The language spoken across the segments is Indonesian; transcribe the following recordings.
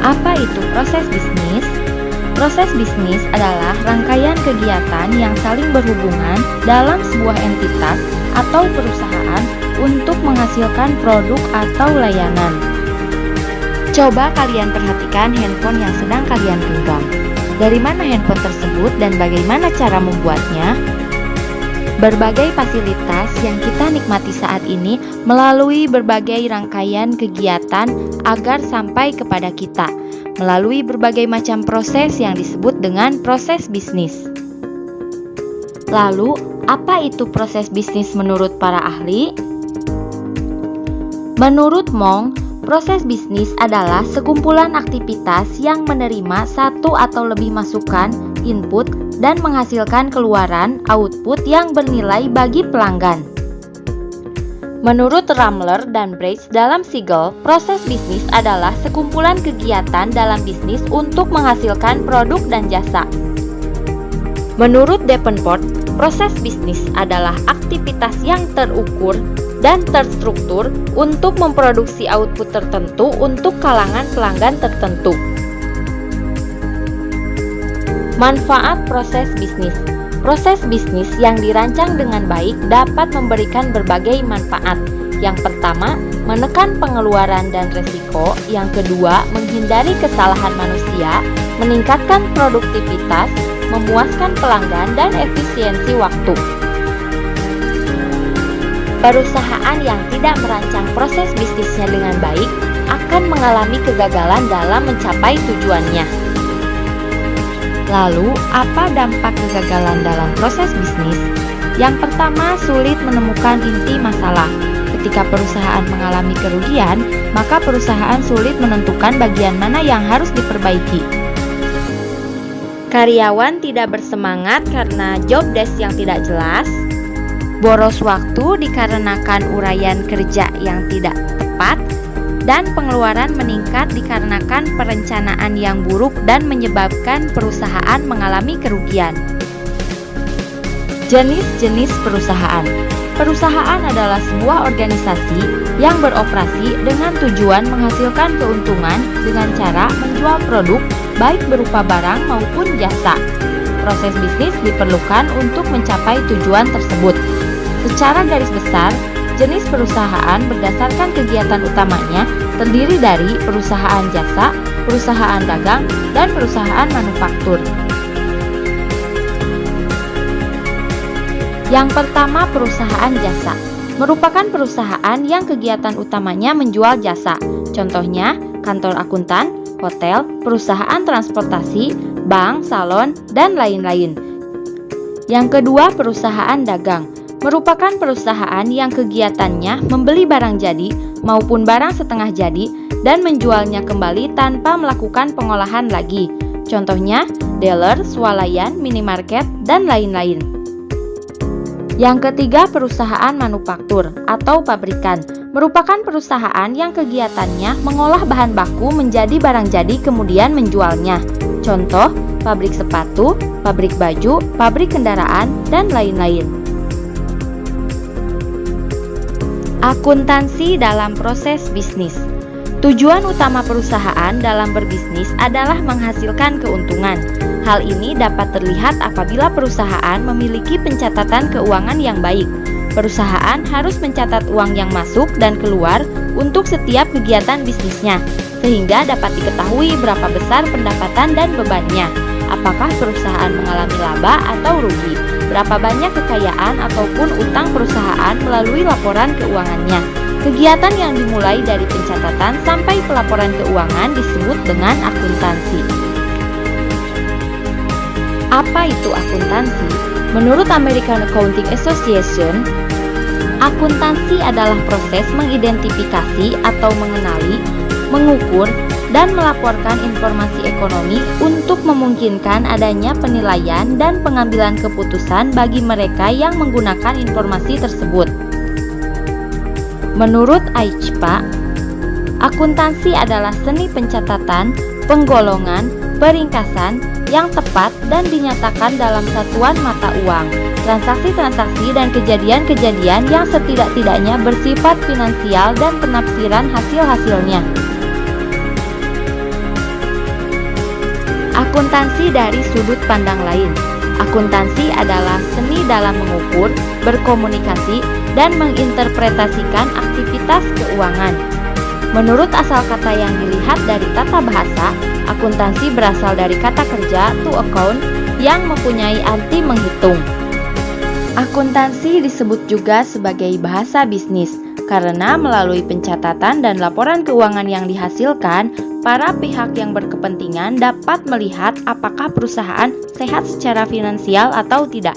Apa itu proses bisnis? Proses bisnis adalah rangkaian kegiatan yang saling berhubungan dalam sebuah entitas atau perusahaan untuk menghasilkan produk atau layanan. Coba kalian perhatikan handphone yang sedang kalian genggam. Dari mana handphone tersebut dan bagaimana cara membuatnya? Berbagai fasilitas yang kita nikmati saat ini melalui berbagai rangkaian kegiatan agar sampai kepada kita, melalui berbagai macam proses yang disebut dengan proses bisnis. Lalu, apa itu proses bisnis menurut para ahli? Menurut Mong, proses bisnis adalah sekumpulan aktivitas yang menerima satu atau lebih masukan, input, dan menghasilkan keluaran, output yang bernilai bagi pelanggan. Menurut Ramler dan Brace dalam Siegel, proses bisnis adalah sekumpulan kegiatan dalam bisnis untuk menghasilkan produk dan jasa. Menurut Davenport, proses bisnis adalah aktivitas yang terukur dan terstruktur untuk memproduksi output tertentu untuk kalangan pelanggan tertentu. Manfaat proses bisnis. Proses bisnis yang dirancang dengan baik dapat memberikan berbagai manfaat. Yang pertama, menekan pengeluaran dan resiko. Yang kedua, menghindari kesalahan manusia, meningkatkan produktivitas, memuaskan pelanggan, dan efisiensi waktu. Perusahaan yang tidak merancang proses bisnisnya dengan baik akan mengalami kegagalan dalam mencapai tujuannya. Lalu, apa dampak kegagalan dalam proses bisnis? Yang pertama, sulit menemukan inti masalah. Ketika perusahaan mengalami kerugian, maka perusahaan sulit menentukan bagian mana yang harus diperbaiki. Karyawan tidak bersemangat karena job desk yang tidak jelas. Boros waktu dikarenakan uraian kerja yang tidak tepat. Dan pengeluaran meningkat dikarenakan perencanaan yang buruk dan menyebabkan perusahaan mengalami kerugian. Jenis-jenis perusahaan. Perusahaan adalah sebuah organisasi yang beroperasi dengan tujuan menghasilkan keuntungan dengan cara menjual produk baik berupa barang maupun jasa. Proses bisnis diperlukan untuk mencapai tujuan tersebut. Secara garis besar, jenis perusahaan berdasarkan kegiatan utamanya terdiri dari perusahaan jasa, perusahaan dagang, dan perusahaan manufaktur. Yang pertama, perusahaan jasa merupakan perusahaan yang kegiatan utamanya menjual jasa. Contohnya, kantor akuntan, hotel, perusahaan transportasi, bank, salon, dan lain-lain. Yang kedua, perusahaan dagang merupakan perusahaan yang kegiatannya membeli barang jadi maupun barang setengah jadi dan menjualnya kembali tanpa melakukan pengolahan lagi. Contohnya, dealer, swalayan, minimarket, dan lain-lain. Yang ketiga, perusahaan manufaktur atau pabrikan merupakan perusahaan yang kegiatannya mengolah bahan baku menjadi barang jadi kemudian menjualnya. Contoh, pabrik sepatu, pabrik baju, pabrik kendaraan, dan lain-lain. Akuntansi dalam proses bisnis. Tujuan utama perusahaan dalam berbisnis adalah menghasilkan keuntungan. Hal ini dapat terlihat apabila perusahaan memiliki pencatatan keuangan yang baik. Perusahaan harus mencatat uang yang masuk dan keluar untuk setiap kegiatan bisnisnya, sehingga dapat diketahui berapa besar pendapatan dan bebannya. Apakah perusahaan mengalami laba atau rugi? Berapa banyak kekayaan ataupun utang perusahaan melalui laporan keuangannya. Kegiatan yang dimulai dari pencatatan sampai pelaporan keuangan disebut dengan akuntansi. Apa itu akuntansi? Menurut American Accounting Association, akuntansi adalah proses mengidentifikasi atau mengenali, mengukur, dan melaporkan informasi ekonomi untuk memungkinkan adanya penilaian dan pengambilan keputusan bagi mereka yang menggunakan informasi tersebut. Menurut AICPA, akuntansi adalah seni pencatatan, penggolongan, peringkasan yang tepat dan dinyatakan dalam satuan mata uang, transaksi-transaksi dan kejadian-kejadian yang setidak-tidaknya bersifat finansial dan penafsiran hasil-hasilnya. Akuntansi dari sudut pandang lain. Akuntansi adalah seni dalam mengukur, berkomunikasi, dan menginterpretasikan aktivitas keuangan. Menurut asal kata yang dilihat dari tata bahasa, akuntansi berasal dari kata kerja to account yang mempunyai arti menghitung. Akuntansi disebut juga sebagai bahasa bisnis karena melalui pencatatan dan laporan keuangan yang dihasilkan, para pihak yang berkepentingan dapat melihat apakah perusahaan sehat secara finansial atau tidak.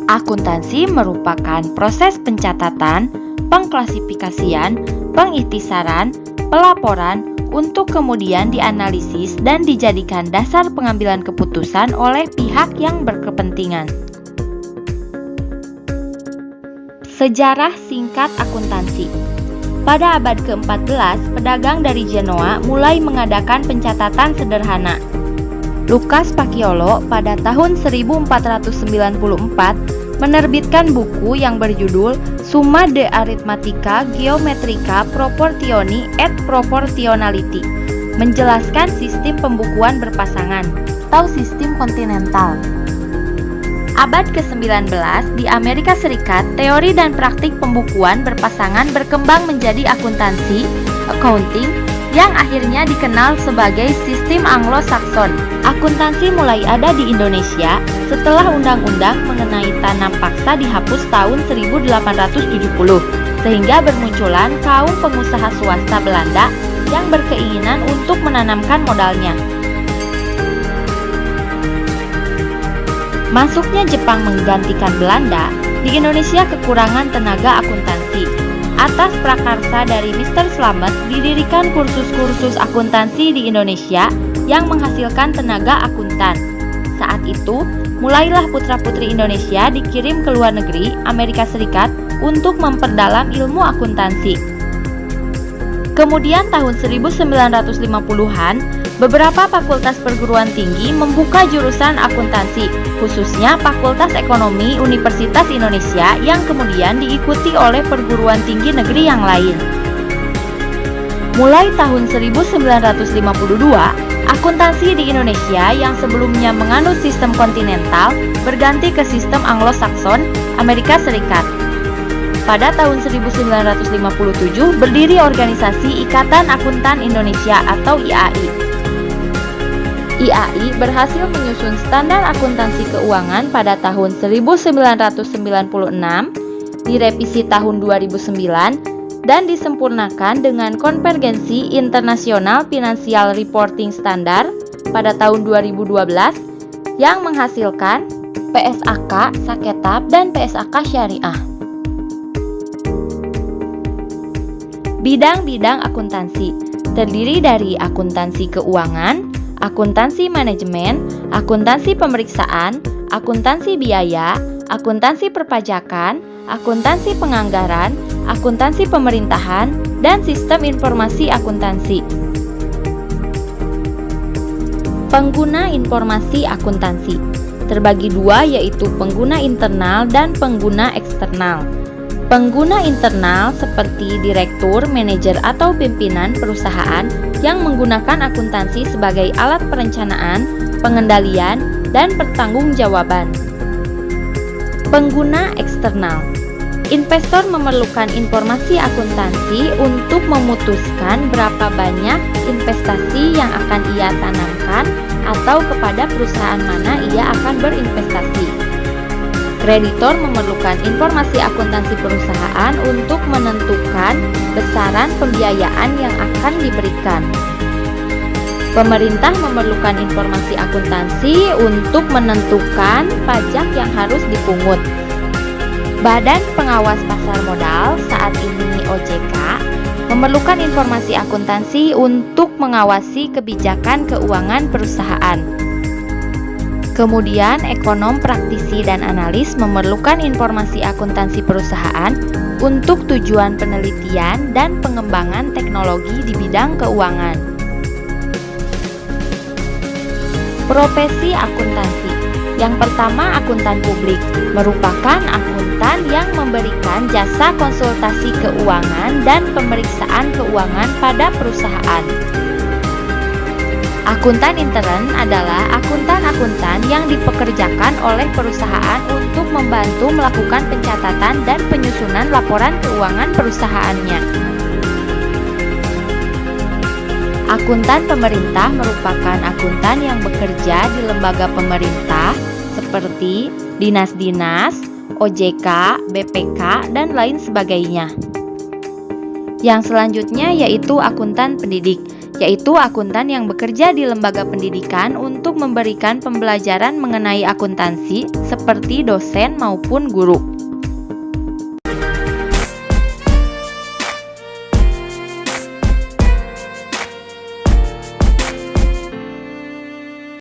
Akuntansi merupakan proses pencatatan, pengklasifikasian, pengiktisaran, pelaporan untuk kemudian dianalisis dan dijadikan dasar pengambilan keputusan oleh pihak yang berkepentingan. Sejarah singkat akuntansi. Pada abad ke-14, pedagang dari Genoa mulai mengadakan pencatatan sederhana. Lucas Paciolo pada tahun 1494 menerbitkan buku yang berjudul Summa de Arithmetica Geometrica Proportioni et Proportionality, menjelaskan sistem pembukuan berpasangan atau sistem kontinental. Abad ke-19, di Amerika Serikat, teori dan praktik pembukuan berpasangan berkembang menjadi akuntansi, accounting, yang akhirnya dikenal sebagai sistem Anglo-Saxon. Akuntansi mulai ada di Indonesia setelah undang-undang mengenai tanam paksa dihapus tahun 1870, sehingga bermunculan kaum pengusaha swasta Belanda yang berkeinginan untuk menanamkan modalnya. Masuknya Jepang menggantikan Belanda, di Indonesia kekurangan tenaga akuntansi. Atas prakarsa dari Mr. Slamet didirikan kursus-kursus akuntansi di Indonesia yang menghasilkan tenaga akuntan. Saat itu, mulailah putra-putri Indonesia dikirim ke luar negeri, Amerika Serikat, untuk memperdalam ilmu akuntansi. Kemudian tahun 1950-an, beberapa fakultas perguruan tinggi membuka jurusan akuntansi, khususnya Fakultas Ekonomi Universitas Indonesia yang kemudian diikuti oleh perguruan tinggi negeri yang lain. Mulai tahun 1952, akuntansi di Indonesia yang sebelumnya menganut sistem kontinental berganti ke sistem Anglo-Saxon, Amerika Serikat. Pada tahun 1957 berdiri organisasi Ikatan Akuntan Indonesia atau IAI. IAI berhasil menyusun standar akuntansi keuangan pada tahun 1996, direvisi tahun 2009, dan disempurnakan dengan Konvergensi Internasional Financial Reporting Standard pada tahun 2012 yang menghasilkan PSAK, Saketab, dan PSAK Syariah. Bidang-bidang akuntansi terdiri dari akuntansi keuangan, akuntansi manajemen, akuntansi pemeriksaan, akuntansi biaya, akuntansi perpajakan, akuntansi penganggaran, akuntansi pemerintahan, dan sistem informasi akuntansi. Pengguna informasi akuntansi terbagi dua, yaitu pengguna internal dan pengguna eksternal. Pengguna internal seperti direktur, manajer, atau pimpinan perusahaan yang menggunakan akuntansi sebagai alat perencanaan, pengendalian, dan pertanggungjawaban. Pengguna eksternal. Investor memerlukan informasi akuntansi untuk memutuskan berapa banyak investasi yang akan ia tanamkan atau kepada perusahaan mana ia akan berinvestasi. Kreditor memerlukan informasi akuntansi perusahaan untuk menentukan besaran pembiayaan yang akan diberikan. Pemerintah memerlukan informasi akuntansi untuk menentukan pajak yang harus dipungut. Badan Pengawas Pasar Modal, saat ini OJK, memerlukan informasi akuntansi untuk mengawasi kebijakan keuangan perusahaan. Kemudian, ekonom, praktisi, dan analis memerlukan informasi akuntansi perusahaan untuk tujuan penelitian dan pengembangan teknologi di bidang keuangan. Profesi akuntansi. Yang pertama, akuntan publik merupakan akuntan yang memberikan jasa konsultasi keuangan dan pemeriksaan keuangan pada perusahaan. Akuntan intern adalah akuntan-akuntan yang dipekerjakan oleh perusahaan untuk membantu melakukan pencatatan dan penyusunan laporan keuangan perusahaannya. Akuntan pemerintah merupakan akuntan yang bekerja di lembaga pemerintah seperti dinas-dinas, OJK, BPK, dan lain sebagainya. Yang selanjutnya yaitu akuntan pendidik, yaitu akuntan yang bekerja di lembaga pendidikan untuk memberikan pembelajaran mengenai akuntansi seperti dosen maupun guru.